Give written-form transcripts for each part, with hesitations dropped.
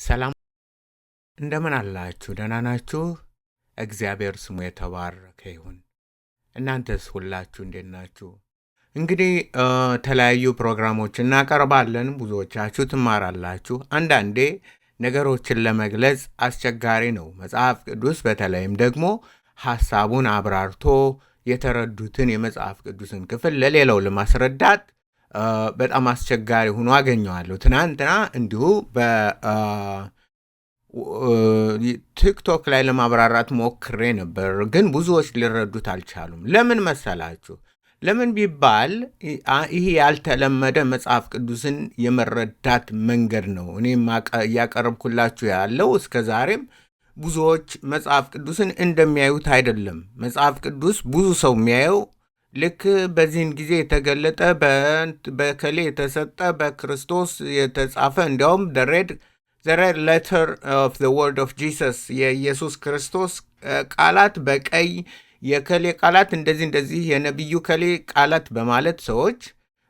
ሰላም እንደምን አላችሁ? ደህና ናችሁ? እግዚአብሔር ስሙ የተባረከ ይሁን። እናንተስ ሁላችሁ እንዴት ናችሁ? እንግዲህ የተለያዩ ፕሮግራሞች እናቀርባለን። ብዙዎቻችሁ ትማራላችሁ። አንዳንዴ ነገሮችን ለመግለጽ አስቸጋሪ ነው። መጽሐፍ ቅዱስ በተለይም ደግሞ ሐሳቡን አብራርቶ የተረዱትን የመጽሐፍ ቅዱስን ክፍል ለሌላው ለማስረዳት በጣም አስቸጋሪ ሆኖ አገኘዋለሁ። ትናንትና እንዲሁ ቲክቶክ ላይ ለማብራራት ሞክሬ ነበር፣ ግን ብዙዎች ሊረዱት አልቻሉም። ለምን መሰላችሁ? ለምን ቢባል ይህ ያልተለመደ መጽሐፍ ቅዱስን የመረዳት መንገድ ነው። እኔም እያቀረብኩላችሁ ያለው እስከ ዛሬም ብዙዎች መጽሐፍ ቅዱስን እንደሚያዩት አይደለም። መጽሐፍ ቅዱስ ብዙ ሰው የሚያየው ልክ በዚህን ጊዜ የተገለጠ በከሌ የተሰጠ በክርስቶስ የተጻፈ እንዲያውም the red letter of the word of Jesus የኢየሱስ ክርስቶስ ቃላት በቀይ የከሌ ቃላት እንደዚህ የነቢዩ ከሌ ቃላት በማለት ሰዎች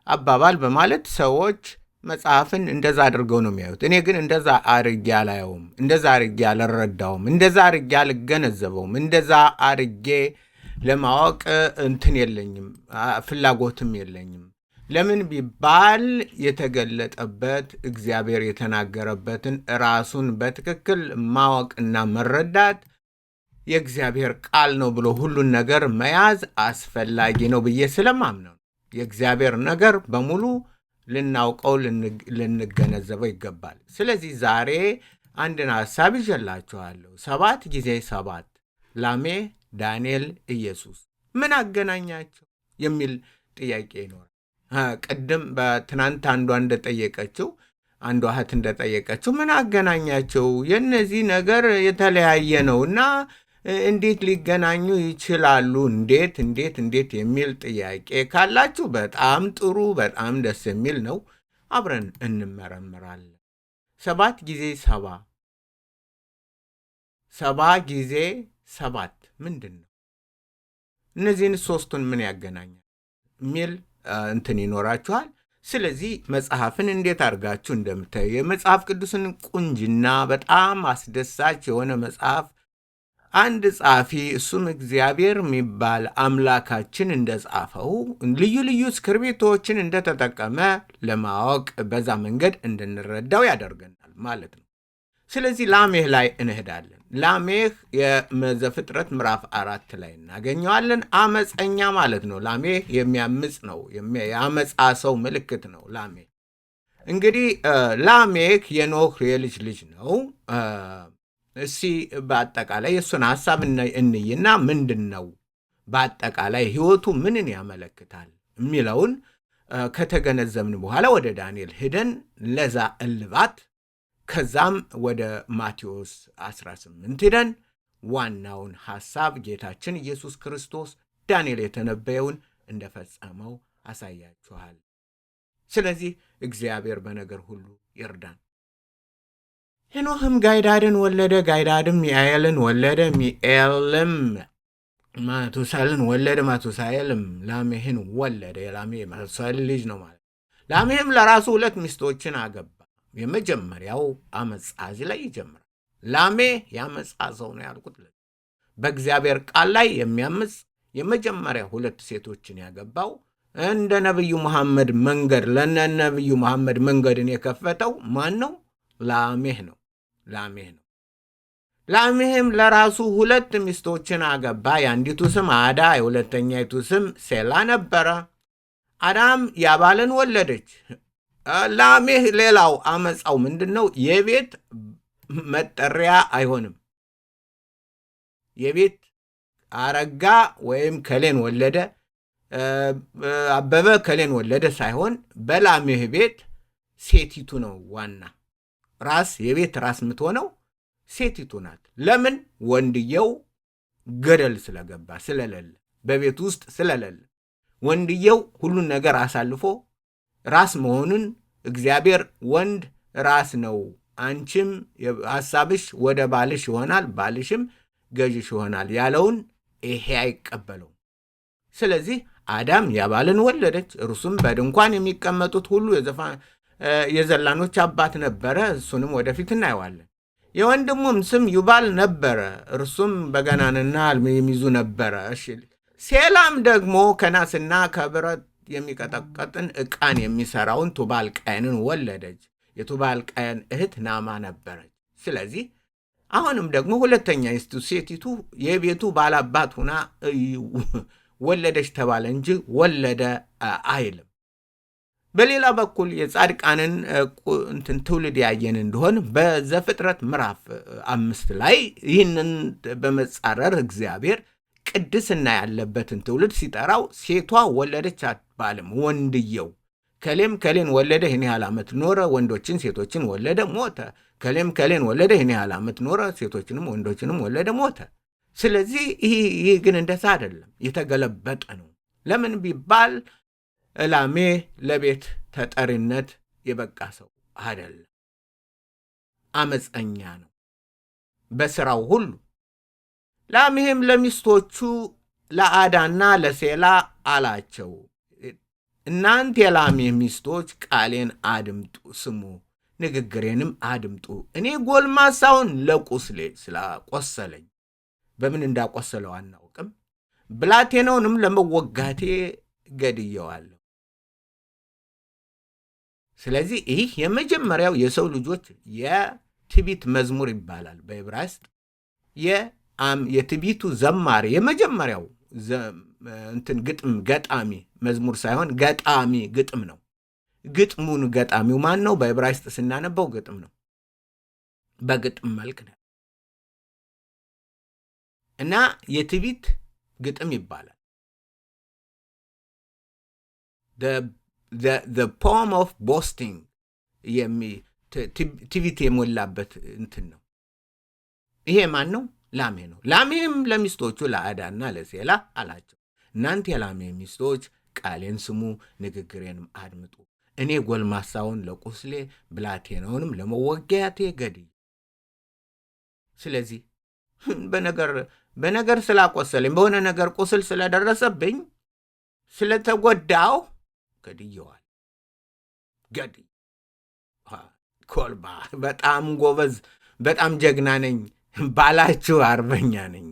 አባባል በማለት ሰዎች መጽሐፍን እንደዛ አድርገው ነው የሚያዩት። እኔ ግን እንደዛ አርጌ አላየውም፣ እንደዛ አርጌ አልረዳውም፣ እንደዛ አርጌ አልገነዘበውም፣ እንደዛ አርጌ ለማወቅ እንትን የለኝም፣ ፍላጎትም የለኝም። ለምን ቢባል የተገለጠበት እግዚአብሔር የተናገረበትን ራሱን በትክክል ማወቅና መረዳት የእግዚአብሔር ቃል ነው ብሎ ሁሉን ነገር መያዝ አስፈላጊ ነው ብዬ ስለማምነው የእግዚአብሔር ነገር በሙሉ ልናውቀው ልንገነዘበው ይገባል። ስለዚህ ዛሬ አንድን ሐሳብ ይዤላችኋለሁ። 7 ጊዜ 7 ላሜ፣ ዳንኤል፣ ኢየሱስ ምን አገናኛቸው የሚል ጥያቄ ይኖራል። ቅድም በትናንት አንዷ እህት እንደጠየቀችው ምን አገናኛቸው? የነዚህ ነገር የተለያየ ነው እና እንዴት ሊገናኙ ይችላሉ? እንዴት የሚል ጥያቄ ካላችሁ በጣም ጥሩ፣ በጣም ደስ የሚል ነው። አብረን እንመረምራለን። 7 ጊዜ 7 ጊዜ 7 ምንድን ነው? እነዚህን ሶስቱን ምን ያገናኛል የሚል እንትን ይኖራችኋል። ስለዚህ መጽሐፍን እንዴት አድርጋችሁ እንደምታዩ የመጽሐፍ ቅዱስን ቁንጅና በጣም አስደሳች የሆነ መጽሐፍ አንድ ጻፊ እሱም እግዚአብሔር የሚባል አምላካችን እንደጻፈው ልዩ ልዩ እስክርቢቶችን እንደተጠቀመ ለማወቅ በዛ መንገድ እንድንረዳው ያደርገናል ማለት ነው። ስለዚህ ላሜህ ላይ እንሄዳለን። ላሜህ የዘፍጥረት ምዕራፍ 4 ላይ እናገኘዋለን። አመፀኛ ማለት ነው። ላሜህ የሚያምፅ ነው። የአመፃ ሰው ምልክት ነው ላሜህ። እንግዲህ ላሜህ የኖህ የልጅ ልጅ ነው። እስቲ በአጠቃላይ የእሱን ሐሳብ እንይና ምንድን ነው በአጠቃላይ ህይወቱ ምንን ያመለክታል የሚለውን ከተገነዘብን በኋላ ወደ ዳንኤል ሄደን ለዛ እልባት ከዛም ወደ ማቴዎስ 18 ሄደን ዋናውን ሐሳብ ጌታችን ኢየሱስ ክርስቶስ ዳንኤል የተነበየውን እንደፈጸመው አሳያችኋል። ስለዚህ እግዚአብሔር በነገር ሁሉ ይርዳን። ሄኖህም ጋይዳድን ወለደ፣ ጋይዳድም ሚአኤልን ወለደ፣ ሚኤልም ማቱሳኤልን ወለደ፣ ማቱሳኤልም ላሜህን ወለደ። የላሜ ማቱሳኤል ልጅ ነው ማለት። ላሜህም ለራሱ 2 ሚስቶችን አገባ። የመጀመሪያው አመጻዝ ላይ ይጀምራል። ላሜ ያመጻ ሰው ነው ያልኩት። በእግዚአብሔር ቃል ላይ የሚያምጽ የመጀመሪያ 2 ሴቶችን ያገባው እንደ ነብዩ መሐመድ መንገድ ለነብዩ መሐመድ መንገድን የከፈተው ማን ነው? ላሜህ ነው። ላሜህም ለራሱ 2 ሚስቶችን አገባ። የአንዲቱ ስም አዳ፣ የሁለተኛይቱ ስም ሴላ ነበረ። አዳም ያባልን ወለደች። ላሜህ ሌላው አመፃው ምንድነው? የቤት መጠሪያ አይሆንም። የቤት አረጋ ወይም ከሌን ወለደ፣ አበበ ከሌን ወለደ ሳይሆን በላሜህ ቤት ሴቲቱ ነው ዋና ራስ። የቤት ራስ የምትሆነው ሴቲቱ ናት። ለምን? ወንድየው ገደል ስለገባ ስለሌለ፣ በቤት ውስጥ ስለሌለ ወንድየው ሁሉን ነገር አሳልፎ ራስ መሆኑን እግዚአብሔር ወንድ ራስ ነው፣ አንቺም ሐሳብሽ ወደ ባልሽ ይሆናል፣ ባልሽም ገዥሽ ይሆናል ያለውን ይሄ አይቀበለው። ስለዚህ አዳም ያባልን ወለደች። እርሱም በድንኳን የሚቀመጡት ሁሉ የዘላኖች አባት ነበረ። እሱንም ወደፊት እናየዋለን። የወንድሙም ስም ዩባል ነበረ። እርሱም በገናንና የሚይዙ ነበረ። እሺ። ሴላም ደግሞ ከናስና ከብረት የሚቀጠቀጥን ዕቃን የሚሠራውን ቱባል ቃየንን ወለደች። የቱባል ቃየን እህት ናማ ነበረች። ስለዚህ አሁንም ደግሞ ሁለተኛ ሴቲቱ የቤቱ ባላባት ሁና ወለደች ተባለ እንጂ ወለደ አይልም። በሌላ በኩል የጻድቃንን ትውልድ ያየን እንደሆን በዘፍጥረት ምዕራፍ 5 ላይ ይህንን በመጻረር እግዚአብሔር ቅድስና ያለበትን ትውልድ ሲጠራው ሴቷ ወለደች አትባልም፣ ወንድየው ከሌም ከሌን ወለደ ይህን ያህል ዓመት ኖረ፣ ወንዶችን ሴቶችን ወለደ ሞተ። ከሌም ከሌን ወለደ ይህን ያህል ዓመት ኖረ፣ ሴቶችንም ወንዶችንም ወለደ ሞተ። ስለዚህ ይህ ግን እንደዛ አይደለም፣ የተገለበጠ ነው። ለምን ቢባል ላሜ ለቤት ተጠሪነት የበቃ ሰው አይደለም፣ አመፀኛ ነው በስራው ሁሉ። ላሜም ለሚስቶቹ ለአዳና ለሴላ አላቸው፣ እናንተ የላሜ ሚስቶች ቃሌን አድምጡ፣ ስሙ፣ ንግግሬንም አድምጡ። እኔ ጎልማሳውን ለቁስሌ ስላቆሰለኝ፣ በምን እንዳቆሰለው አናውቅም፣ ብላቴናውንም ለመወጋቴ ገድየዋለሁ። ስለዚህ ይህ የመጀመሪያው የሰው ልጆች የትዕቢት መዝሙር ይባላል በዕብራይስጥ። የትዕቢቱ ዘማሪ የመጀመሪያው ግጥም ገጣሚ መዝሙር ሳይሆን ገጣሚ ግጥም ነው። ግጥሙን ገጣሚው ማን ነው? በዕብራይስጥ ስናነበው ግጥም ነው፣ በግጥም መልክ ነው እና የትዕቢት ግጥም ይባላል። the poem of boasting ትዕቢት የሞላበት እንትን ነው። ይሄ ማን ነው? ላሜ ነው። ላሜም ለሚስቶቹ ለአዳና ለሴላ አላቸው፣ እናንተ የላሜ ሚስቶች ቃሌን ስሙ፣ ንግግሬንም አድምጡ። እኔ ጎልማሳውን ለቁስሌ ብላቴናውንም ለመወጋቴ ገድዬ። ስለዚህ በነገር ስላቆሰለኝ፣ በሆነ ነገር ቁስል ስለደረሰብኝ፣ ስለተጎዳው ገድየዋል። ገድይ ኮልባ በጣም ጎበዝ፣ በጣም ጀግና ነኝ ባላችሁ አርበኛ ነኝ፣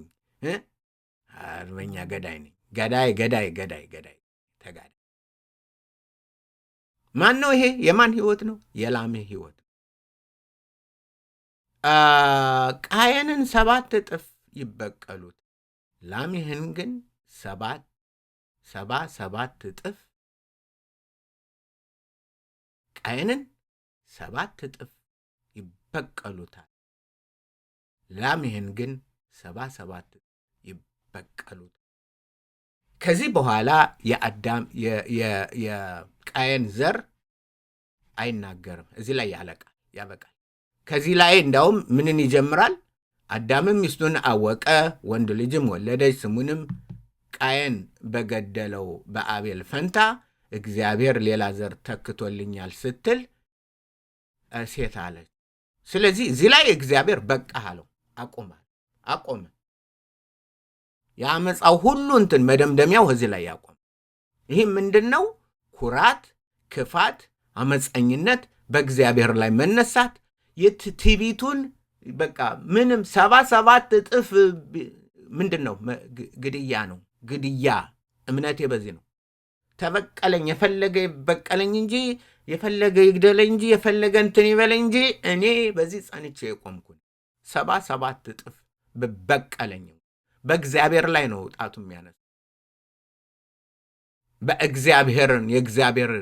አርበኛ ገዳይ ነኝ። ገዳይ ገዳይ ገዳይ ገዳይ ተጋዳይ። ማን ነው ይሄ? የማን ህይወት ነው? የላሜ ህይወት። ቃየንን 7 እጥፍ ይበቀሉት፣ ላሜህን ግን 7 እጥፍ። ቃየንን 7 እጥፍ ይበቀሉታል፣ ላሜህን ግን 77 ይበቀሉታል። ከዚህ በኋላ የቃየን ዘር አይናገርም። እዚህ ላይ ያበቃል። ከዚህ ላይ እንዳውም ምንን ይጀምራል? አዳምም ሚስቱን አወቀ፣ ወንድ ልጅም ወለደች፣ ስሙንም ቃየን በገደለው በአቤል ፈንታ እግዚአብሔር ሌላ ዘር ተክቶልኛል ስትል ሴት አለች። ስለዚህ እዚህ ላይ እግዚአብሔር በቃ አለው፣ አቆመ። የአመፃው ሁሉ መደምደሚያው እዚህ ላይ ያቆመ። ይህ ምንድነው? ኩራት፣ ክፋት፣ አመፀኝነት፣ በእግዚአብሔር ላይ መነሳት፣ የትዕቢቱን በቃ ምንም 77 እጥፍ ምንድነው? ግድያ ነው። ግድያ እምነቴ በዚህ ነው። ተበቀለኝ፣ የፈለገ ይበቀለኝ እንጂ፣ የፈለገ ይግደለኝ እንጂ፣ የፈለገ ይበለኝ እንጂ፣ እኔ በዚህ ጸንቼ የቆምኩኝ 77 እጥፍ በበቀለኝ። በእግዚአብሔር ላይ ነው ጣቱ የሚያነሳ። የእግዚአብሔር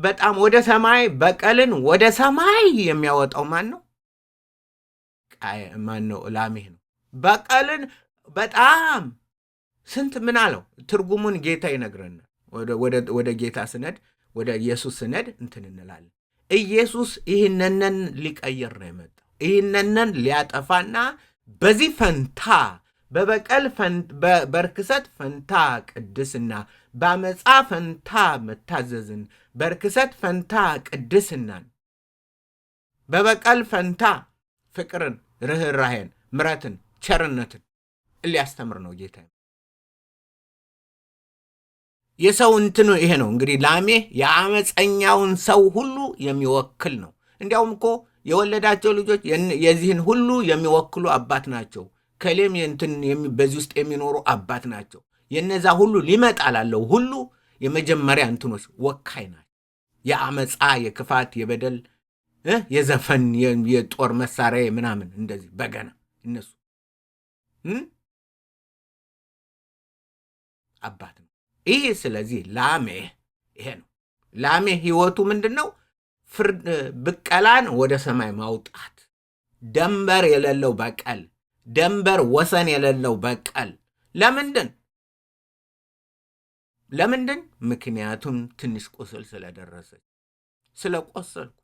በጣም ወደ ሰማይ በቀልን ወደ ሰማይ የሚያወጣው ማን ነው? ማን ነው? ላሜህ ነው። በቀልን በጣም ስንት ምን አለው? ትርጉሙን ጌታ ይነግረናል። ወደ ጌታ ስነድ፣ ወደ ኢየሱስ ስነድ እንላለን። ኢየሱስ ይህንን ሊቀይር ነው የመጣው። ይህንን ሊያጠፋና በዚህ ፈንታ በበቀል በርክሰት ፈንታ ቅድስና፣ በአመፃ ፈንታ መታዘዝን፣ በርክሰት ፈንታ ቅድስናን፣ በበቀል ፈንታ ፍቅርን፣ ርህራሄን፣ ምረትን፣ ቸርነትን ሊያስተምር ነው ጌታ። የሰው እንትኑ ይሄ ነው እንግዲህ ላሜህ የአመፀኛውን ሰው ሁሉ የሚወክል ነው። እንዲያውም እኮ የወለዳቸው ልጆች የዚህን ሁሉ የሚወክሉ አባት ናቸው። ከሌም እንትን በዚህ ውስጥ የሚኖሩ አባት ናቸው። የነዛ ሁሉ ሊመጣ ላለው ሁሉ የመጀመሪያ እንትኖች ወካይ ናቸው። የአመፃ፣ የክፋት፣ የበደል፣ የዘፈን፣ የጦር መሳሪያ ምናምን እንደዚህ በገና እነሱ አባት ነው ይሄ። ስለዚህ ላሜህ ይሄ ነው። ላሜህ ህይወቱ ምንድን ነው? ብቀላን ወደ ሰማይ ማውጣት፣ ደንበር የሌለው በቀል፣ ደንበር ወሰን የሌለው በቀል። ለምንድን? ምክንያቱም ትንሽ ቁስል ስለደረሰች፣ ስለቆሰልኩ።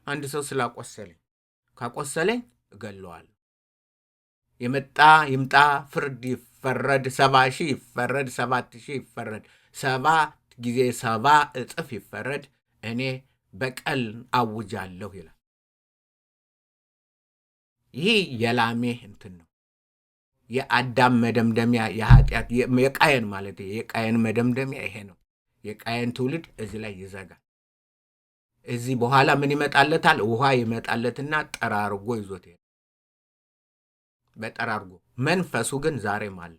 አንድ ሰው ስላቆሰለኝ ካቆሰለኝ እገለዋለሁ። የመጣ ይምጣ፣ ፍርድ ይፈረድ፣ 70,000 ይፈረድ፣ 7,000 ይፈረድ፣ 7 ጊዜ 70 እጥፍ ይፈረድ፣ እኔ በቀል አውጃለሁ ይላል። ይህ የላሜህ እንትን ነው። የአዳም መደምደሚያ የኃጢአት የቃየን ማለት የቃየን መደምደሚያ ይሄ ነው። የቃየን ትውልድ እዚህ ላይ ይዘጋል። እዚህ በኋላ ምን ይመጣለታል? ውሃ ይመጣለትና ጠራርጎ ይዞት ይሄ በጠራርጎ። መንፈሱ ግን ዛሬም አለ።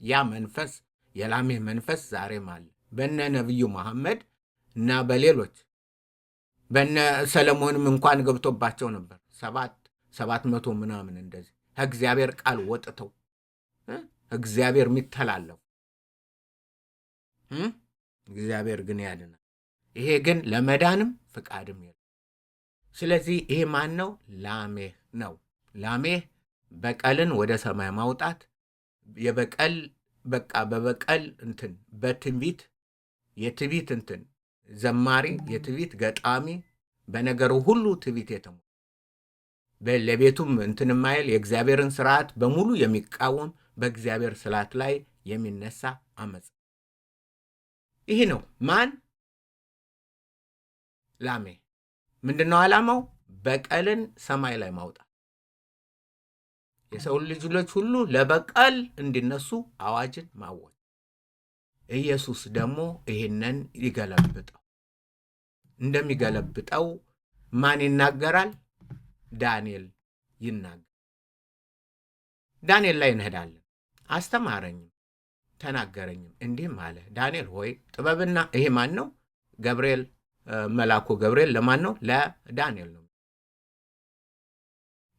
ያ መንፈስ የላሜህ መንፈስ ዛሬም አለ። በነ ነብዩ መሐመድ እና በሌሎች በነ ሰለሞንም እንኳን ገብቶባቸው ነበር። 700 ምናምን እንደዚህ ከእግዚአብሔር ቃል ወጥተው እግዚአብሔር የሚተላለፉ እግዚአብሔር ግን ያድናል። ይሄ ግን ለመዳንም ፍቃድም የለም። ስለዚህ ይሄ ማን ነው? ላሜህ ነው። ላሜህ በቀልን ወደ ሰማይ ማውጣት፣ የበቀል በቃ በበቀል እንትን በትንቢት የትቢት እንትን ዘማሪ፣ የትቢት ገጣሚ፣ በነገሩ ሁሉ ትቢት የተሞላ ለቤቱም እንትን ማይል የእግዚአብሔርን ስርዓት በሙሉ የሚቃወም በእግዚአብሔር ስርዓት ላይ የሚነሳ አመፅ። ይህ ነው ማን? ላሜህ። ምንድነው ዓላማው? በቀልን ሰማይ ላይ ማውጣት፣ የሰው ልጆች ሁሉ ለበቀል እንዲነሱ አዋጅን ማወጅ። ኢየሱስ ደግሞ ይህንን ይገለብጠው። እንደሚገለብጠው ማን ይናገራል? ዳንኤል ይናገር። ዳንኤል ላይ እንሄዳለን። አስተማረኝም ተናገረኝም እንዲህም አለ፣ ዳንኤል ሆይ ጥበብና ይሄ ማን ነው? ገብርኤል፣ መልአኩ ገብርኤል ለማን ነው? ለዳንኤል ነው።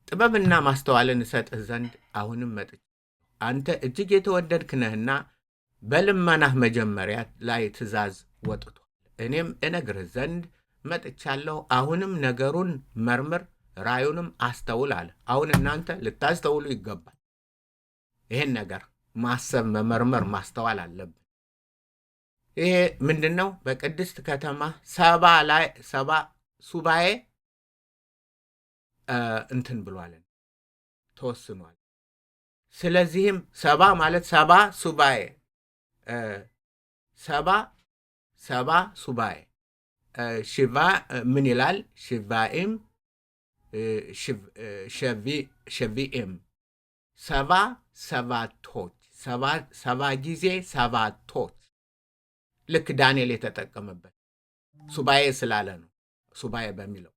ጥበብና ማስተዋልን እሰጥህ ዘንድ አሁንም መጥቼ አንተ እጅግ የተወደድክ ነህና በልመናህ መጀመሪያ ላይ ትእዛዝ ወጥቷል። እኔም እነግርህ ዘንድ መጥቻለሁ። አሁንም ነገሩን መርምር፣ ራዩንም አስተውል አለ። አሁን እናንተ ልታስተውሉ ይገባል። ይሄን ነገር ማሰብ፣ መመርመር፣ ማስተዋል አለብን። ይሄ ምንድን ነው? በቅድስት ከተማ 70 ሱባኤ እንትን ብሏለን ተወስኗል። ስለዚህም 70 ማለት 70 ሱባኤ 70 ሱባኤ ሽባ ምን ይላል? ሽባኤም ሸቪኤም 7 ጊዜ 7 ልክ ዳንኤል የተጠቀመበት ሱባኤ ስላለ ነው። ሱባኤ በሚለው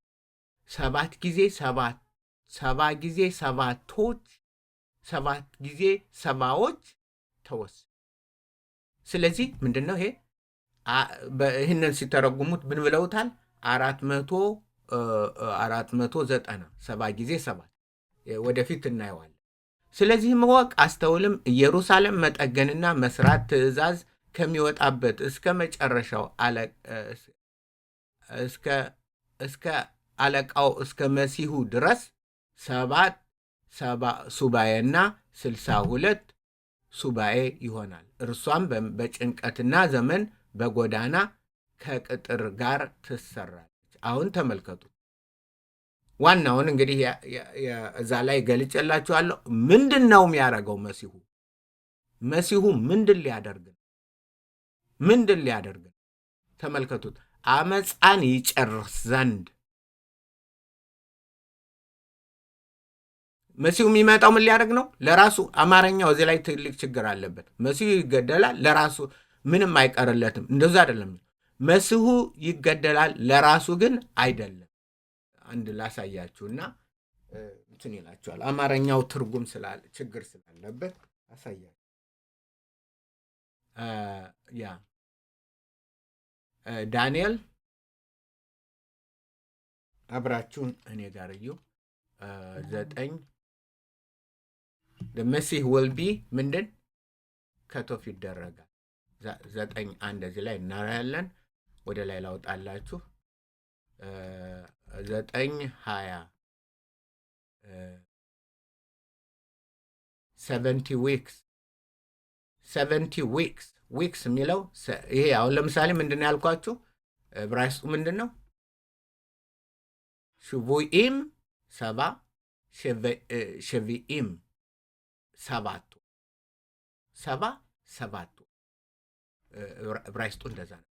7 ጊዜ 7 ጊዜ 7 ጊዜ 70 ተወሰነ። ስለዚህ ምንድን ነው ይሄ? ይህንን ሲተረጉሙት ምን ብለውታል? 490 7 ጊዜ 7 ወደፊት እናየዋለን። ስለዚህ እወቅ አስተውልም፣ ኢየሩሳሌም መጠገንና መስራት ትእዛዝ ከሚወጣበት እስከ መጨረሻው እስከ አለቃው እስከ መሲሁ ድረስ 7 ሱባኤና 62 ሱባኤ ይሆናል። እርሷም በጭንቀትና ዘመን በጎዳና ከቅጥር ጋር ትሰራለች። አሁን ተመልከቱ። ዋናውን እንግዲህ እዛ ላይ ገልጬላችኋለሁ። ምንድን ነው የሚያደርገው መሲሁ? መሲሁ ምንድን ሊያደርግ? ተመልከቱት። አመፃን ይጨርስ ዘንድ መሲሁ የሚመጣው ምን ሊያደርግ ነው? ለራሱ። አማርኛው እዚህ ላይ ትልቅ ችግር አለበት። መሲሁ ይገደላል ለራሱ። ምንም አይቀርለትም። እንደዛ አይደለም። መሲሁ ይገደላል፣ ለራሱ ግን አይደለም። አንድ ላሳያችሁና እንትን ይላችኋል። አማርኛው ትርጉም ችግር ስላለበት አሳያችሁ። ያ ዳንኤል አብራችሁን እኔ ጋር እዩ 9 መሲህ ወልቢ ምንድን ከቶፍ ይደረጋል 9 እዚህ ላይ እናያለን። ወደ ላይ ላውጣላችሁ 9:20 70 weeks ዊክስ የሚለው ይሄ አሁን ለምሳሌ ምንድን ነው ያልኳችሁ? ዕብራይስጡ ምንድን ነው? ሽቡኢም 7 ሸቪኢም 7 ዕብራይስጡ እንደዛ ነው።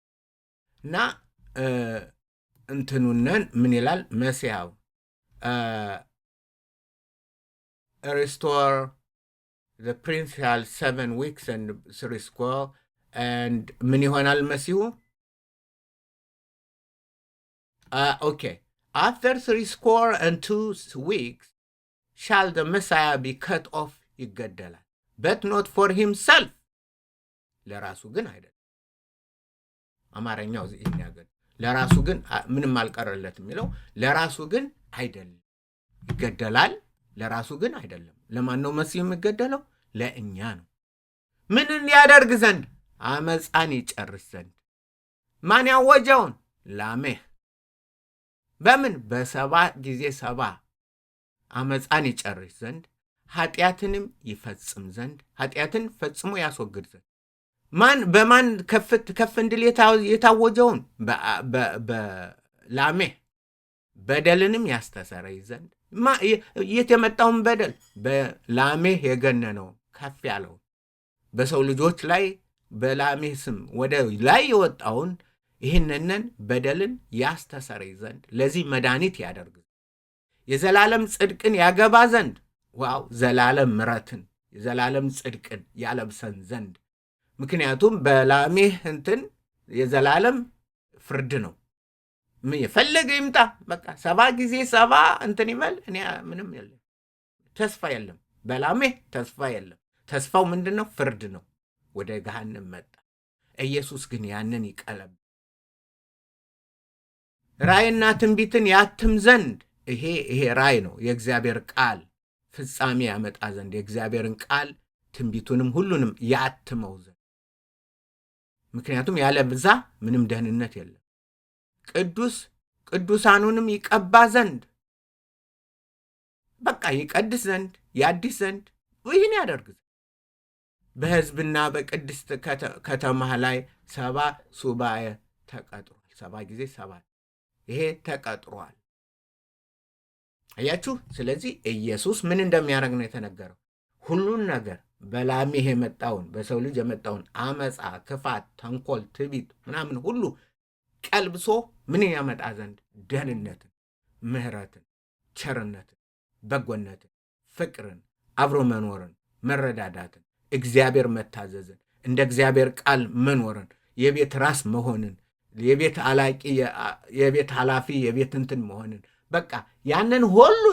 እና እንትኑነን ምን ይላል መሲያው restore the prince shall 7 weeks and 3 square and ምን ይሆናል መሲሁ? Okay, after 3 square and 2 weeks shall the Messiah be cut off ይገደላል but not for himself ለራሱ ግን አይደለም። አማርኛው እዚህ ያገል ለራሱ ግን ምንም አልቀረለት የሚለው ለራሱ ግን አይደለም ይገደላል፣ ለራሱ ግን አይደለም። ለማን ነው መሲሁ የሚገደለው? ለእኛ ነው። ምንን ያደርግ ዘንድ? አመፃን ይጨርስ ዘንድ። ማን ያወጀውን? ላሜህ። በምን? በ7 ጊዜ 7 አመፃን ይጨርስ ዘንድ ኃጢአትንም ይፈጽም ዘንድ ኃጢአትን ፈጽሞ ያስወግድ ዘንድ። ማን በማን ከፍ እንድል የታወጀውን? በላሜህ። በደልንም ያስተሰረይ ዘንድ የት የመጣውን በደል? በላሜህ የገነነው ከፍ ያለውን በሰው ልጆች ላይ በላሜህ ስም ወደ ላይ የወጣውን ይህንን በደልን ያስተሰረይ ዘንድ ለዚህ መድኃኒት ያደርግ የዘላለም ጽድቅን ያገባ ዘንድ ዋው ዘላለም ምሕረትን የዘላለም ጽድቅን ያለብሰን ዘንድ። ምክንያቱም በላሜህ እንትን የዘላለም ፍርድ ነው። ምን የፈለገ ይምጣ በቃ 7 ጊዜ 7 እንትን ይበል፣ እኔ ምንም የለም ተስፋ የለም። በላሜህ ተስፋ የለም። ተስፋው ምንድነው? ፍርድ ነው። ወደ ገሃነም መጣ። ኢየሱስ ግን ያንን ይቀለብ ራእይና ትንቢትን ያትም ዘንድ ይሄ ራእይ ነው። የእግዚአብሔር ቃል ፍጻሜ ያመጣ ዘንድ የእግዚአብሔርን ቃል ትንቢቱንም ሁሉንም ያትመው ዘንድ። ምክንያቱም ያለ ብዛ ምንም ደህንነት የለም። ቅዱሳኑንም ይቀባ ዘንድ በቃ ይቀድስ ዘንድ ያድስ ዘንድ ይህን ያደርግ ዘንድ በሕዝብና በቅድስት ከተማ ላይ 7 ሱባኤ ተቀጥሯል። 7 ጊዜ 7 ይሄ ተቀጥሯል። አያችሁ። ስለዚህ ኢየሱስ ምን እንደሚያደርግ ነው የተነገረው። ሁሉን ነገር በላሜህ የመጣውን በሰው ልጅ የመጣውን አመፃ፣ ክፋት፣ ተንኮል፣ ትዕቢት ምናምን ሁሉ ቀልብሶ ምን ያመጣ ዘንድ? ደህንነትን፣ ምሕረትን፣ ቸርነትን፣ በጎነትን፣ ፍቅርን፣ አብሮ መኖርን፣ መረዳዳትን፣ እግዚአብሔር መታዘዝን፣ እንደ እግዚአብሔር ቃል መኖርን፣ የቤት ራስ መሆንን፣ የቤት አላቂ፣ የቤት ኃላፊ፣ የቤት እንትን መሆንን በቃ ያንን ሁሉ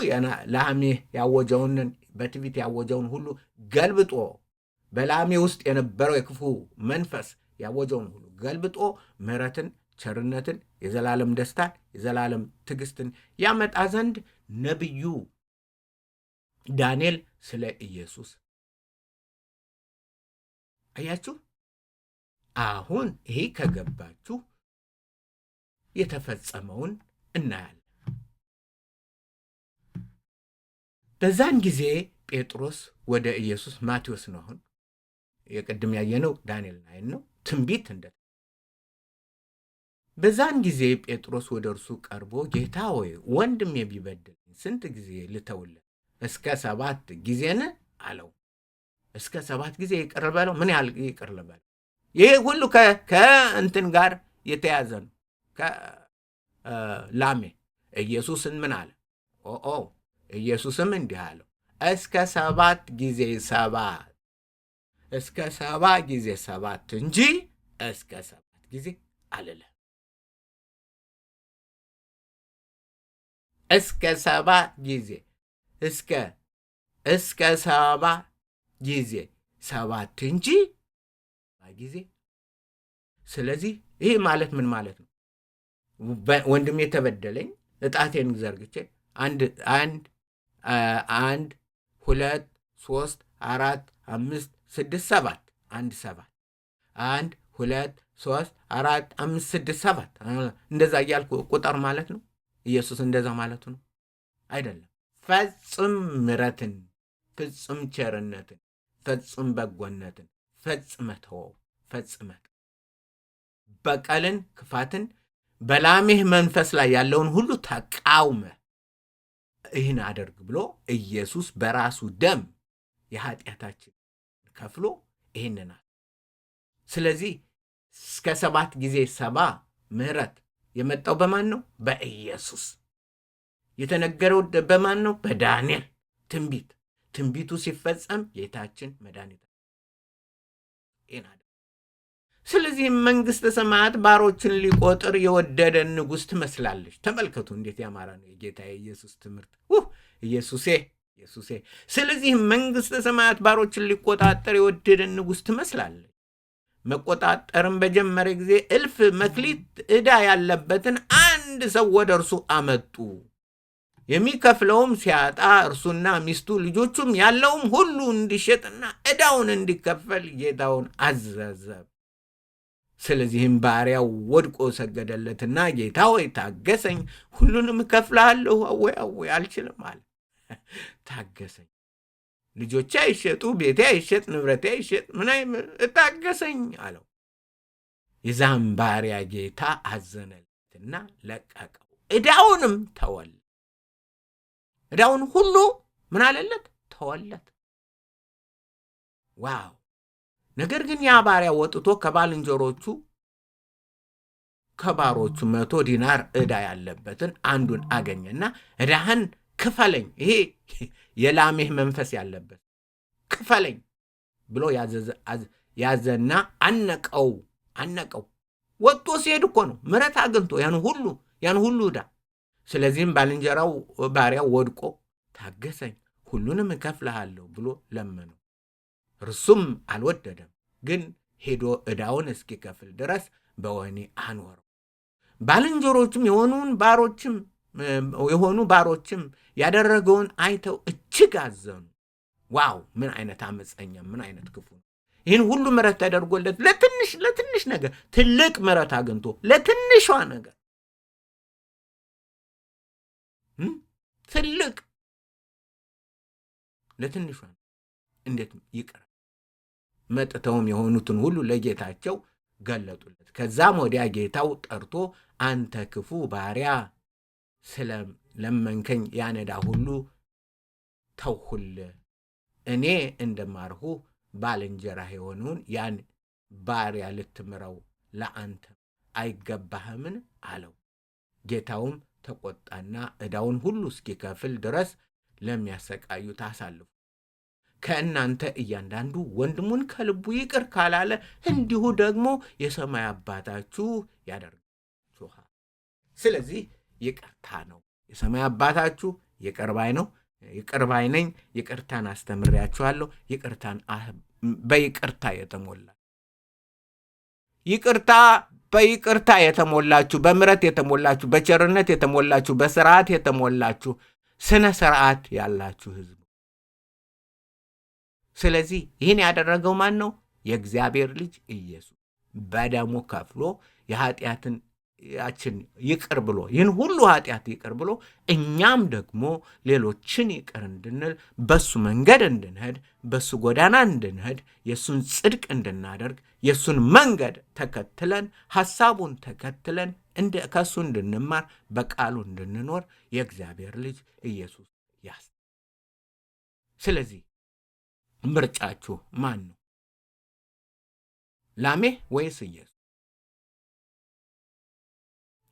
ላሜህ ያወጀውን በትዕቢት ያወጀውን ሁሉ ገልብጦ በላሜህ ውስጥ የነበረው የክፉ መንፈስ ያወጀውን ሁሉ ገልብጦ ምሕረትን፣ ቸርነትን፣ የዘላለም ደስታን፣ የዘላለም ትዕግስትን ያመጣ ዘንድ ነቢዩ ዳንኤል ስለ ኢየሱስ አያችሁ። አሁን ይሄ ከገባችሁ የተፈጸመውን እናያለን። በዛን ጊዜ ጴጥሮስ ወደ ኢየሱስ ማቴዎስ ነው አሁን የቅድም ያየነው ዳንኤል ላይ ነው ትንቢት እንደ በዛን ጊዜ ጴጥሮስ ወደ እርሱ ቀርቦ ጌታ ሆይ ወንድሜ ቢበድል ስንት ጊዜ ልተውለት? እስከ 7 ጊዜን አለው። እስከ 7 ጊዜ ይቅር በለው። ምን ያህል ይቅር ልበለው? ይሄ ሁሉ ከእንትን ጋር የተያዘ ነው። ከላሜህ ኢየሱስን ምን አለ? ኢየሱስም እንዲህ አለው እስከ 7 ጊዜ 7 እስከ 7 ጊዜ 7 እንጂ እስከ 7 ጊዜ አልልህ። እስከ 7 ጊዜ እስከ 7 ጊዜ 7 እንጂ ጊዜ። ስለዚህ ይህ ማለት ምን ማለት ነው? ወንድሜ የተበደለኝ እጣቴን ዘርግቼ 1 2 3 4 5 6 7 1 7 1 2 3 4 5 6 7 እንደዛ እያልኩ ቁጥር ማለት ነው። ኢየሱስ እንደዛ ማለቱ ነው አይደለም። ፈጽም ምሕረትን፣ ፍጹም ቸርነትን፣ ፍጹም በጎነትን ፈጽመህ ተወው። ፈጽመህ በቀልን፣ ክፋትን፣ በላሜህ መንፈስ ላይ ያለውን ሁሉ ተቃውመህ ይህን አደርግ ብሎ ኢየሱስ በራሱ ደም የኃጢአታችን ከፍሎ ይህንናል። ስለዚህ እስከ 7 ጊዜ 7 ምሕረት የመጣው በማን ነው? በኢየሱስ። የተነገረው በማን ነው? በዳንኤል ትንቢት። ትንቢቱ ሲፈጸም ጌታችን መድኃኒት። ስለዚህ መንግሥተ ሰማያት ባሮችን ሊቆጥር የወደደ ንጉሥ ትመስላለች። ተመልከቱ እንዴት ያማረ ነው የጌታ የኢየሱስ ትምህርት። ኢየሱሴ። ስለዚህ መንግሥተ ሰማያት ባሮችን ሊቆጣጠር የወደደ ንጉሥ ትመስላለች። መቆጣጠርም በጀመረ ጊዜ 1000 መክሊት ዕዳ ያለበትን አንድ ሰው ወደ እርሱ አመጡ። የሚከፍለውም ሲያጣ እርሱና ሚስቱ ልጆቹም ያለውም ሁሉ እንዲሸጥና ዕዳውን እንዲከፈል ጌታውን አዘዘ። ስለዚህም ባሪያው ወድቆ ሰገደለትና ጌታ ሆይ ታገሰኝ፣ ሁሉንም እከፍልሃለሁ። አወይ አልችልም አለ። ታገሰኝ፣ ልጆቼ አይሸጡ፣ ቤቴ አይሸጥ፣ ንብረቴ አይሸጥ፣ ታገሰኝ አለው። የዛም ባሪያ ጌታ አዘነለትና ለቀቀው፣ ዕዳውንም ተወለ። ዕዳውን ሁሉ ምን አለለት? ተወለት። ዋው! ነገር ግን ያ ባሪያ ወጥቶ ከባሮቹ 100 ዲናር ዕዳ ያለበትን አንዱን አገኘና ዕዳህን ክፈለኝ፣ ይሄ የላሜህ መንፈስ ያለበት ክፈለኝ ብሎ ያዘና አነቀው። ወጥቶ ሲሄድ እኮ ነው ምሕረት አግኝቶ ያን ሁሉ ዕዳ። ስለዚህም ባልንጀራው ባሪያው ወድቆ ታገሰኝ፣ ሁሉንም እከፍልሃለሁ ብሎ ለመነው። እርሱም አልወደደም፣ ግን ሄዶ ዕዳውን እስኪከፍል ድረስ በወህኒ አኖረው። ባልንጀሮቹም የሆኑ ባሮችም ያደረገውን አይተው እጅግ አዘኑ። ዋው! ምን አይነት አመፀኛ፣ ምን አይነት ክፉ ነው! ይህን ሁሉ ምሕረት ተደርጎለት ለትንሽ ነገር ትልቅ ምሕረት አግኝቶ ለትንሿ ነገር ትልቅ ለትንሿ እንዴት ይቀር? መጥተውም የሆኑትን ሁሉ ለጌታቸው ገለጡለት። ከዛም ወዲያ ጌታው ጠርቶ አንተ ክፉ ባሪያ ስለለመንከኝ ያን ዕዳ ሁሉ ተውሁልህ፣ እኔ እንደማርሁ ባልንጀራህ የሆነውን ያን ባሪያ ልትምረው ለአንተ አይገባህምን አለው። ጌታውም ተቆጣና ዕዳውን ሁሉ እስኪከፍል ድረስ ለሚያሰቃዩት አሳልፉ። ከእናንተ እያንዳንዱ ወንድሙን ከልቡ ይቅር ካላለ እንዲሁ ደግሞ የሰማይ አባታችሁ ያደርጋችኋል። ስለዚህ ይቅርታ ነው። የሰማይ አባታችሁ ይቅር ባይ ነው። ይቅር ባይ ነኝ። ይቅርታን አስተምሬያችኋለሁ። በይቅርታ የተሞላ በይቅርታ የተሞላችሁ፣ በምሕረት የተሞላችሁ፣ በቸርነት የተሞላችሁ፣ በስርዓት የተሞላችሁ፣ ስነ ስርዓት ያላችሁ ህዝብ። ስለዚህ ይህን ያደረገው ማን ነው? የእግዚአብሔር ልጅ ኢየሱስ በደሙ ከፍሎ የኃጢአትን ይቅር ብሎ ይህን ሁሉ ኃጢአት ይቅር ብሎ እኛም ደግሞ ሌሎችን ይቅር እንድንል በሱ መንገድ እንድንሄድ በሱ ጎዳና እንድንሄድ የሱን ጽድቅ እንድናደርግ የሱን መንገድ ተከትለን ሐሳቡን ተከትለን ከሱ እንድንማር በቃሉ እንድንኖር የእግዚአብሔር ልጅ ኢየሱስ ያስ ስለዚህ ምርጫችሁ ማን ነው? ላሜ ወይስ ኢየሱስ?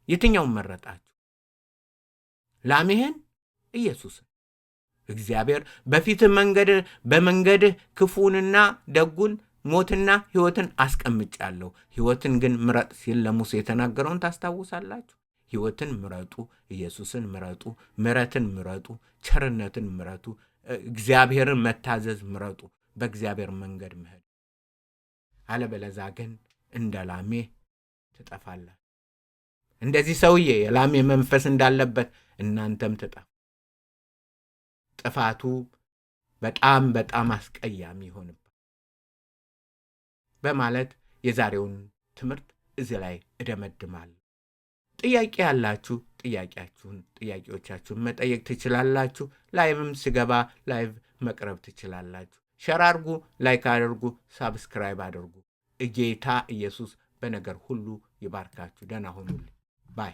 የትኛውን መረጣችሁ? ላሜህን? ኢየሱስን? እግዚአብሔር በፊትህ በመንገድህ ክፉንና ደጉን ሞትና ሕይወትን አስቀምጫለሁ፣ ሕይወትን ግን ምረጥ ሲል ለሙሴ የተናገረውን ታስታውሳላችሁ። ሕይወትን ምረጡ፣ ኢየሱስን ምረጡ፣ ምሕረትን ምረጡ፣ ቸርነትን ምረጡ፣ እግዚአብሔርን መታዘዝ ምረጡ፣ በእግዚአብሔር መንገድ መሄድ። አለበለዛ ግን እንደ ላሜ ትጠፋላችሁ። እንደዚህ ሰውዬ የላሜ መንፈስ እንዳለበት እናንተም ትጠፉ። ጥፋቱ በጣም በጣም አስቀያሚ ይሆንባል በማለት የዛሬውን ትምህርት እዚህ ላይ እደመድማለሁ። ጥያቄ ያላችሁ ጥያቄዎቻችሁን መጠየቅ ትችላላችሁ። ላይቭም ስገባ ላይቭ መቅረብ ትችላላችሁ። ሸር አድርጉ፣ ላይክ አድርጉ፣ ሳብስክራይብ አድርጉ። ጌታ ኢየሱስ በነገር ሁሉ ይባርካችሁ። ደህና ሁኑልኝ ባይ